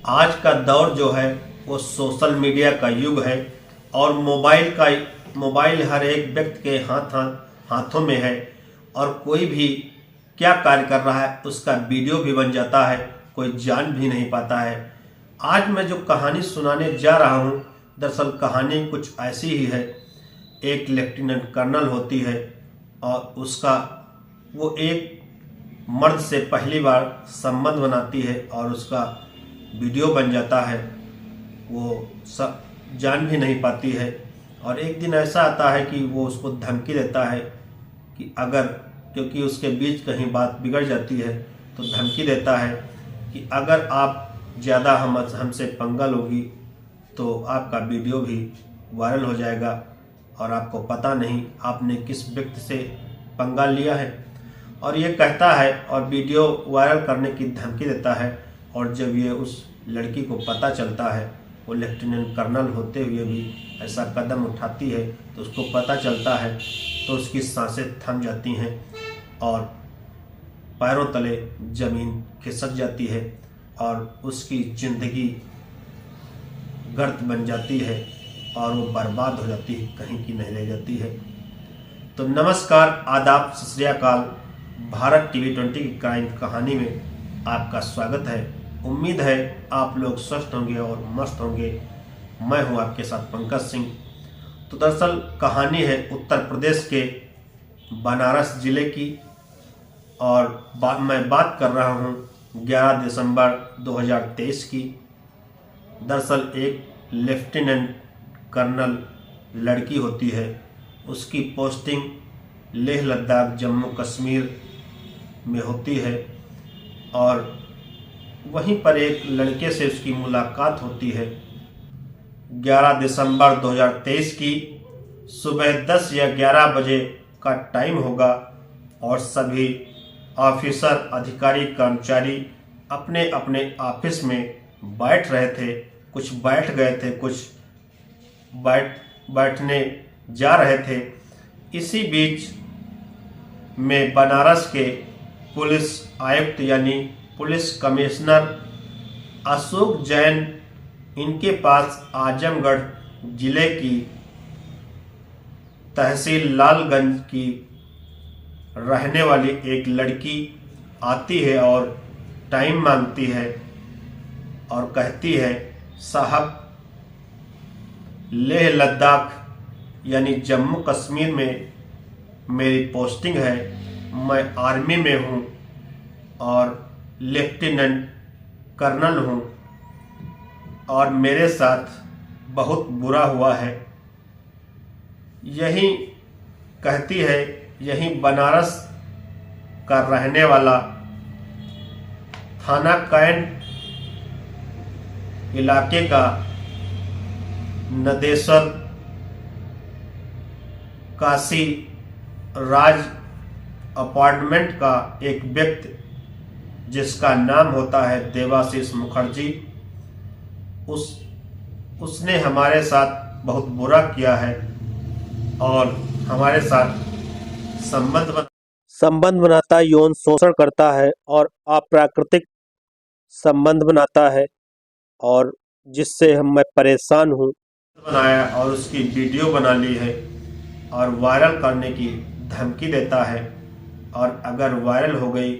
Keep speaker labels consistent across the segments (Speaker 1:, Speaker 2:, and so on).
Speaker 1: आज का दौर जो है वो सोशल मीडिया का युग है और मोबाइल हर एक व्यक्ति के हाथों में है और कोई भी क्या कार्य कर रहा है उसका वीडियो भी बन जाता है, कोई जान भी नहीं पाता है। आज मैं जो कहानी सुनाने जा रहा हूँ, दरअसल कहानी कुछ ऐसी ही है। एक लेफ्टिनेंट कर्नल होती है और उसका वो एक मर्द से पहली बार संबंध बनाती है और उसका वीडियो बन जाता है। वो सब जान भी नहीं पाती है और एक दिन ऐसा आता है कि वो उसको धमकी देता है कि अगर, क्योंकि उसके बीच कहीं बात बिगड़ जाती है तो धमकी देता है कि अगर आप ज़्यादा हमसे पंगा लोगी तो आपका वीडियो भी वायरल हो जाएगा और आपको पता नहीं आपने किस व्यक्ति से पंगा लिया है। और ये कहता है और वीडियो वायरल करने की धमकी देता है। और जब ये उस लड़की को पता चलता है, वो लेफ्टिनेंट कर्नल होते हुए भी ऐसा कदम उठाती है तो उसको पता चलता है तो उसकी सांसें थम जाती हैं और पैरों तले ज़मीन खिसक जाती है और उसकी ज़िंदगी गर्त बन जाती है और वो बर्बाद हो जाती है, कहीं की नहीं रह जाती है। तो नमस्कार, आदाब, सत श्री अकाल। भारत टीवी 20 की क्राइम कहानी में आपका स्वागत है। उम्मीद है आप लोग स्वस्थ होंगे और मस्त होंगे। मैं हूं आपके साथ पंकज सिंह। तो दरअसल कहानी है उत्तर प्रदेश के बनारस ज़िले की और मैं बात कर रहा हूं 11 दिसंबर 2023 की। दरअसल एक लेफ्टिनेंट कर्नल लड़की होती है, उसकी पोस्टिंग लेह लद्दाख जम्मू कश्मीर में होती है और वहीं पर एक लड़के से उसकी मुलाकात होती है। 11 दिसंबर 2023 की सुबह 10 या 11 बजे का टाइम होगा और सभी ऑफिसर, अधिकारी, कर्मचारी अपने अपने ऑफिस में बैठ रहे थे। कुछ बैठ गए थे, कुछ बैठने जा रहे थे। इसी बीच में बनारस के पुलिस आयुक्त यानी पुलिस कमिश्नर अशोक जैन, इनके पास आजमगढ़ जिले की तहसील लालगंज की रहने वाली एक लड़की आती है और टाइम मांगती है और कहती है, साहब, लेह लद्दाख यानी जम्मू कश्मीर में मेरी पोस्टिंग है, मैं आर्मी में हूँ और लेफ्टिनेंट कर्नल हूँ और मेरे साथ बहुत बुरा हुआ है। यही कहती है, यही बनारस का रहने वाला थाना कैंट इलाके का नदेसर काशी राज अपार्टमेंट का एक व्यक्ति जिसका नाम होता है देवाशीष मुखर्जी, उसने हमारे साथ बहुत बुरा किया है और हमारे साथ संबंध बनाता, यौन शोषण करता है और अप्राकृतिक संबंध बनाता है और जिससे मैं परेशान हूँ। बनाया और उसकी वीडियो बना ली है और वायरल करने की धमकी देता है और अगर वायरल हो गई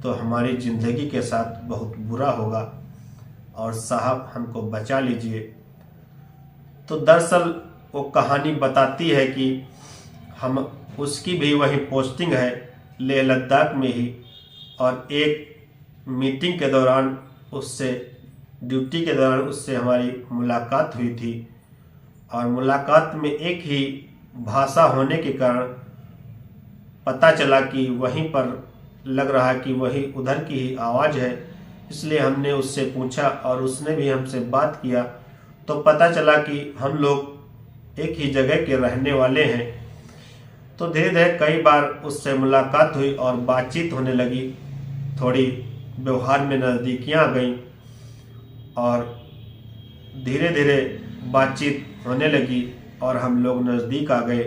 Speaker 1: तो हमारी ज़िंदगी के साथ बहुत बुरा होगा और साहब हमको बचा लीजिए। तो दरअसल वो कहानी बताती है कि हम उसकी भी वही पोस्टिंग है लेह लद्दाख में ही और एक मीटिंग के दौरान उससे, ड्यूटी के दौरान उससे हमारी मुलाकात हुई थी और मुलाकात में एक ही भाषा होने के कारण पता चला कि वहीं पर लग रहा है कि वही उधर की ही आवाज़ है। इसलिए हमने उससे पूछा और उसने भी हमसे बात किया तो पता चला कि हम लोग एक ही जगह के रहने वाले हैं। तो धीरे धीरे कई बार उससे मुलाकात हुई और बातचीत होने लगी, थोड़ी व्यवहार में नज़दीकियाँ आ गईं और धीरे धीरे बातचीत होने लगी और हम लोग नज़दीक आ गए।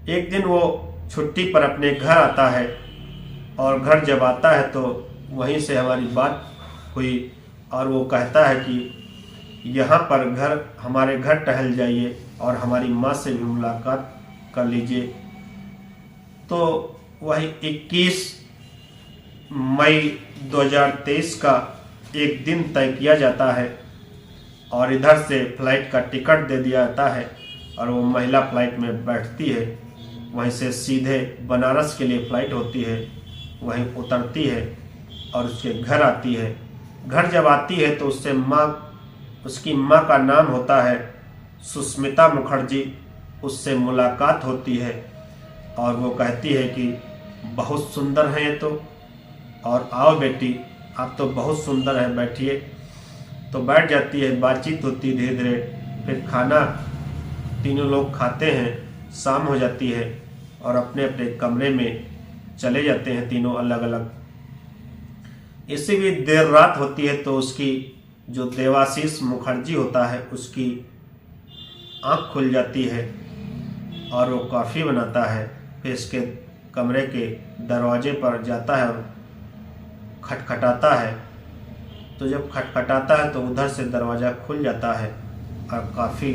Speaker 1: एक दिन वो छुट्टी पर अपने घर आता है और घर जब आता है तो वहीं से हमारी बात हुई और वो कहता है कि यहाँ पर हमारे घर टहल जाइए और हमारी माँ से भी मुलाकात कर लीजिए। तो वही 21 मई 2023 का एक दिन तय किया जाता है और इधर से फ्लाइट का टिकट दे दिया जाता है और वो महिला फ्लाइट में बैठती है। वहीं से सीधे बनारस के लिए फ़्लाइट होती है, वहीं उतरती है और उसके घर आती है। घर जब आती है तो उसकी माँ का नाम होता है सुष्मिता मुखर्जी। उससे मुलाकात होती है और वो कहती है कि बहुत सुंदर हैं ये तो, और आओ बेटी आप तो बहुत सुंदर हैं, बैठिए। तो बैठ जाती है, बातचीत होती धीरे धीरे। फिर खाना तीनों लोग खाते हैं, शाम हो जाती है और अपने अपने कमरे में चले जाते हैं तीनों अलग अलग। इसी भी देर रात होती है तो उसकी जो देवाशीष मुखर्जी होता है उसकी आँख खुल जाती है और वो कॉफ़ी बनाता है। फिर इसके कमरे के दरवाजे पर जाता है और खटखटाता है। तो जब खटखटाता है तो उधर से दरवाज़ा खुल जाता है और कॉफ़ी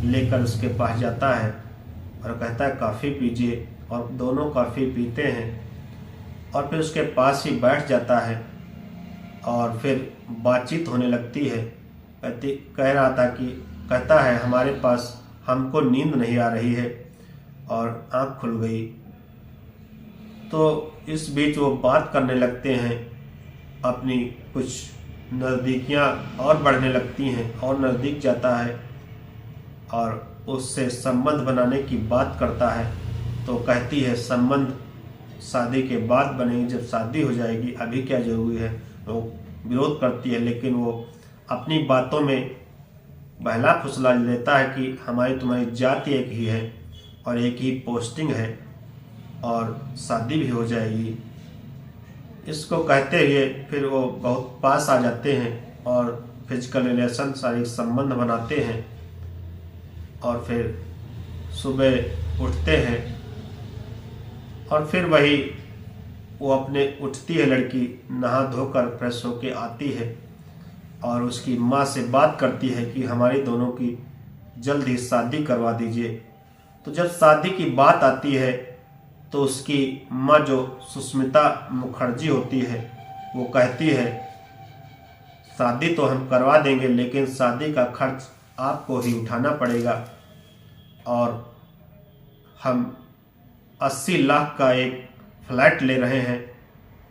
Speaker 1: लेकर उसके पास जाता है और कहता है कॉफ़ी पीजिए, और दोनों कॉफ़ी पीते हैं और फिर उसके पास ही बैठ जाता है और फिर बातचीत होने लगती है। कहता है हमारे पास हमको नींद नहीं आ रही है और आँख खुल गई। तो इस बीच वो बात करने लगते हैं, अपनी कुछ नज़दीकियाँ और बढ़ने लगती हैं और नज़दीक जाता है और उससे संबंध बनाने की बात करता है। तो कहती है संबंध शादी के बाद बनेगी, जब शादी हो जाएगी, अभी क्या ज़रूरी है। वो विरोध करती है, लेकिन वो अपनी बातों में बहला फुसला लेता है कि हमारी तुम्हारी जाति एक ही है और एक ही पोस्टिंग है और शादी भी हो जाएगी। इसको कहते हुए फिर वो बहुत पास आ जाते हैं और फिजिकल रिलेशन, शारीरिक संबंध बनाते हैं और फिर सुबह उठते हैं और फिर वही वो अपने उठती है लड़की, नहा धोकर फ्रेश होके आती है और उसकी माँ से बात करती है कि हमारी दोनों की जल्द ही शादी करवा दीजिए। तो जब शादी की बात आती है तो उसकी माँ जो सुष्मिता मुखर्जी होती है वो कहती है शादी तो हम करवा देंगे, लेकिन शादी का खर्च आपको ही उठाना पड़ेगा और हम 80 लाख का एक फ्लैट ले रहे हैं,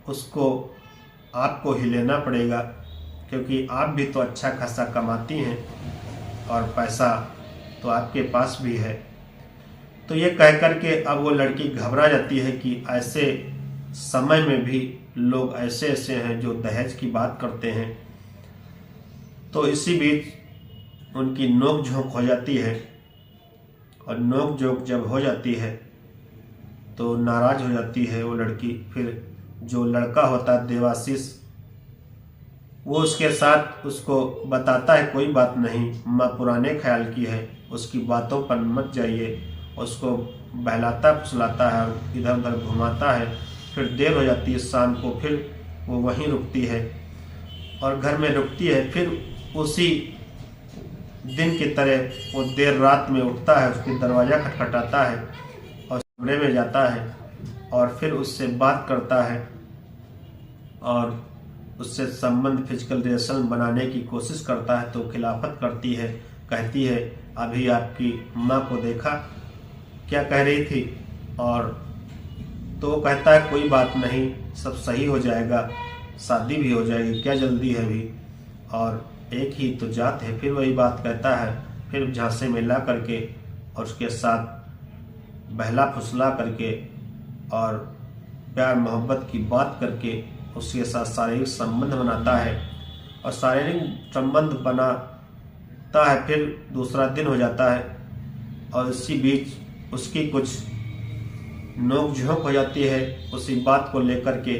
Speaker 1: उसको आपको ही लेना पड़ेगा क्योंकि आप भी तो अच्छा खासा कमाती हैं और पैसा तो आपके पास भी है। तो ये कह कर के अब वो लड़की घबरा जाती है कि ऐसे समय में भी लोग ऐसे ऐसे हैं जो दहेज की बात करते हैं। तो इसी बीच उनकी नोक झोंक हो जाती है और नोक झोंक जब हो जाती है तो नाराज़ हो जाती है वो लड़की। फिर जो लड़का होता है देवाशीष, वो उसके साथ उसको बताता है कोई बात नहीं, माँ पुराने ख्याल की है, उसकी बातों पर मत जाइए। उसको बहलाता फुसलाता है और इधर उधर घुमाता है। फिर देर हो जाती है शाम को, फिर वो वहीं रुकती है और घर में रुकती है। फिर उसी दिन की तरह वो देर रात में उठता है, उसके दरवाज़ा खटखटाता है और कमरे में जाता है और फिर उससे बात करता है और उससे संबंध, फिजिकल रिलेशन बनाने की कोशिश करता है। तो खिलाफत करती है, कहती है अभी आपकी माँ को देखा क्या कह रही थी, और तो कहता है कोई बात नहीं, सब सही हो जाएगा, शादी भी हो जाएगी, क्या जल्दी है अभी, और एक ही तो जात है। फिर वही बात कहता है, फिर झांसे में ला करके और उसके साथ बहला फुसला करके और प्यार मोहब्बत की बात करके उसके साथ शारीरिक संबंध बनाता है और शारीरिक संबंध बनाता है। फिर दूसरा दिन हो जाता है और इसी बीच उसकी कुछ नोक झोंक हो जाती है उसी बात को लेकर के,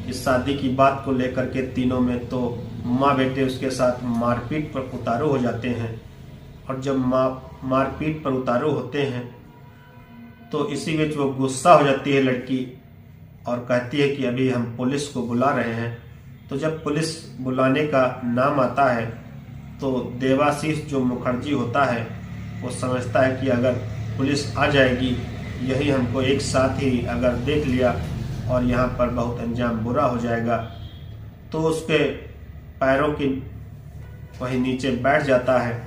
Speaker 1: इस शादी की बात को लेकर के तीनों में। तो माँ बेटे उसके साथ मारपीट पर उतारू हो जाते हैं और जब मारपीट पर उतारू होते हैं तो इसी बीच वो गुस्सा हो जाती है लड़की और कहती है कि अभी हम पुलिस को बुला रहे हैं। तो जब पुलिस बुलाने का नाम आता है तो देवाशीष जो मुखर्जी होता है वो समझता है कि अगर पुलिस आ जाएगी, यही हमको एक साथ ही अगर देख लिया और यहाँ पर बहुत अंजाम बुरा हो जाएगा, तो उसके पैरों की वही नीचे बैठ जाता है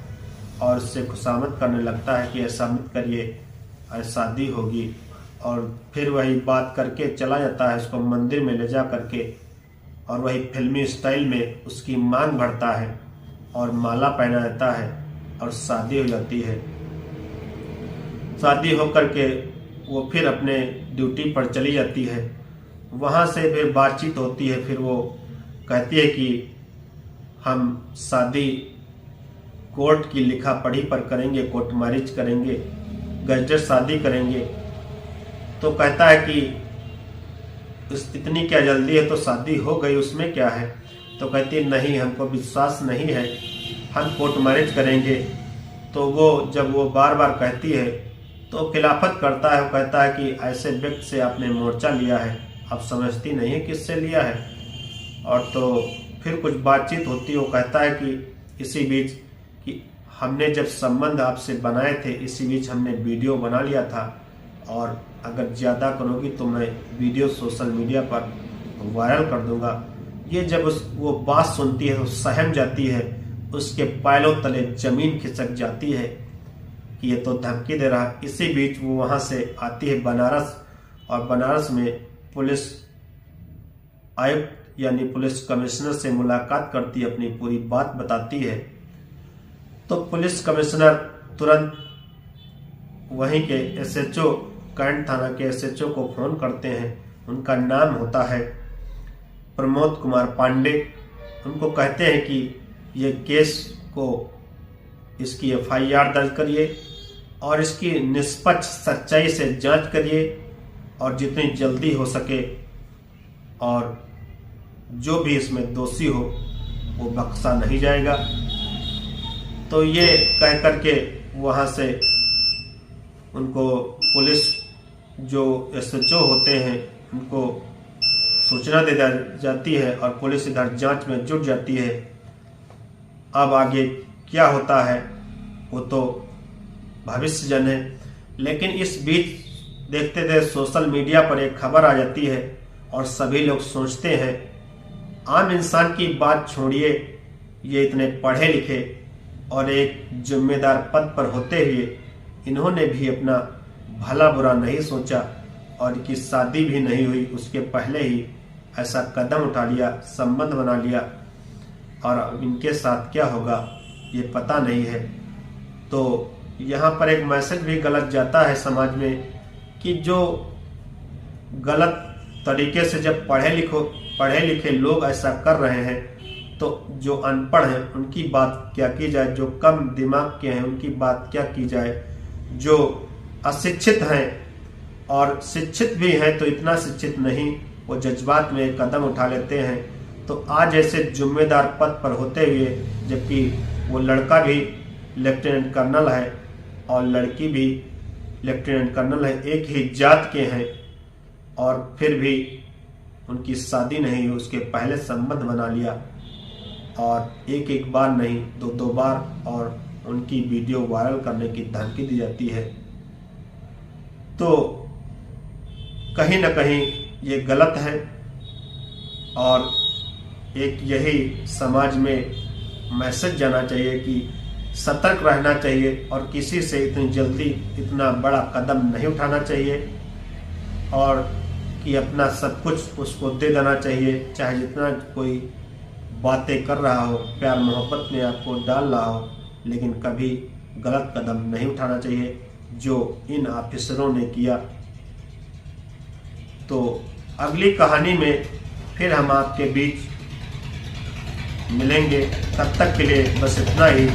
Speaker 1: और उससे खुशामद करने लगता है कि ऐसा मत करिए, शादी होगी। और फिर वही बात करके चला जाता है उसको मंदिर में ले जा करके, और वही फिल्मी स्टाइल में उसकी मांग भरता है और माला पहना देता है और शादी हो जाती है। शादी होकर के वो फिर अपने ड्यूटी पर चली जाती है। वहाँ से फिर बातचीत होती है। फिर वो कहती है कि हम शादी कोर्ट की लिखा पढ़ी पर करेंगे, कोर्ट मैरिज करेंगे, गजर शादी करेंगे। तो कहता है कि इतनी क्या जल्दी है, तो शादी हो गई, उसमें क्या है। तो कहती है नहीं, हमको विश्वास नहीं है, हम कोर्ट मैरिज करेंगे। तो वो जब वो बार बार कहती है तो खिलाफत करता है। वो कहता है कि ऐसे व्यक्ति से आपने मोर्चा लिया है, आप समझती नहीं है किससे लिया है। और तो फिर कुछ बातचीत होती है। वो कहता है कि इसी बीच कि हमने जब संबंध आपसे बनाए थे, इसी बीच हमने वीडियो बना लिया था, और अगर ज़्यादा करोगी तो मैं वीडियो सोशल मीडिया पर वायरल कर दूंगा। ये जब वो बात सुनती है तो सहम जाती है, उसके पैरों तले जमीन खिसक जाती है कि ये तो धमकी दे रहा। इसी बीच वो वहाँ से आती है बनारस, और बनारस में पुलिस आयुक्त यानी पुलिस कमिश्नर से मुलाकात करती है, अपनी पूरी बात बताती है। तो पुलिस कमिश्नर तुरंत वहीं के एसएचओ, कैंट थाना के एसएचओ को फोन करते हैं। उनका नाम होता है प्रमोद कुमार पांडे। उनको कहते हैं कि ये केस को, इसकी एफआईआर दर्ज करिए और इसकी निष्पक्ष सच्चाई से जांच करिए, और जितनी जल्दी हो सके, और जो भी इसमें दोषी हो वो बख्शा नहीं जाएगा। तो ये कह करके वहाँ से उनको पुलिस जो एसएचओ होते हैं उनको सूचना दे जाती है, और पुलिस इधर जांच में जुट जाती है। अब आगे क्या होता है वो तो भविष्य जन है। लेकिन इस बीच देखते देखते सोशल मीडिया पर एक खबर आ जाती है, और सभी लोग सोचते हैं, आम इंसान की बात छोड़िए, ये इतने पढ़े लिखे और एक जिम्मेदार पद पर होते हुए इन्होंने भी अपना भला बुरा नहीं सोचा, और इनकी शादी भी नहीं हुई, उसके पहले ही ऐसा कदम उठा लिया, संबंध बना लिया, और अब इनके साथ क्या होगा ये पता नहीं है। तो यहाँ पर एक मैसेज भी गलत जाता है समाज में कि जो गलत तरीके से जब पढ़े लिखे लोग ऐसा कर रहे हैं, तो जो अनपढ़ हैं उनकी बात क्या की जाए, जो कम दिमाग के हैं उनकी बात क्या की जाए, जो अशिक्षित हैं और शिक्षित भी हैं तो इतना शिक्षित नहीं, वो जज्बात में कदम उठा लेते हैं। तो आज ऐसे जिम्मेदार पद पर होते हुए, जबकि वो लड़का भी लेफ्टिनेंट कर्नल है और लड़की भी लेफ्टिनेंट कर्नल है, एक ही जात के हैं, और फिर भी उनकी शादी नहीं हुई, उसके पहले संबंध बना लिया, और एक बार नहीं 2 बार, और उनकी वीडियो वायरल करने की धमकी दी जाती है। तो कहीं ना कहीं ये गलत है, और एक यही समाज में मैसेज जाना चाहिए कि सतर्क रहना चाहिए, और किसी से इतनी जल्दी इतना बड़ा कदम नहीं उठाना चाहिए, और कि अपना सब कुछ उसको दे देना चाहिए, चाहे जितना कोई बातें कर रहा हो, प्यार मोहब्बत में आपको डाल रहा हो, लेकिन कभी गलत कदम नहीं उठाना चाहिए जो इन ऑफिसरों ने किया। तो अगली कहानी में फिर हम आपके बीच मिलेंगे, तब तक के लिए बस इतना ही।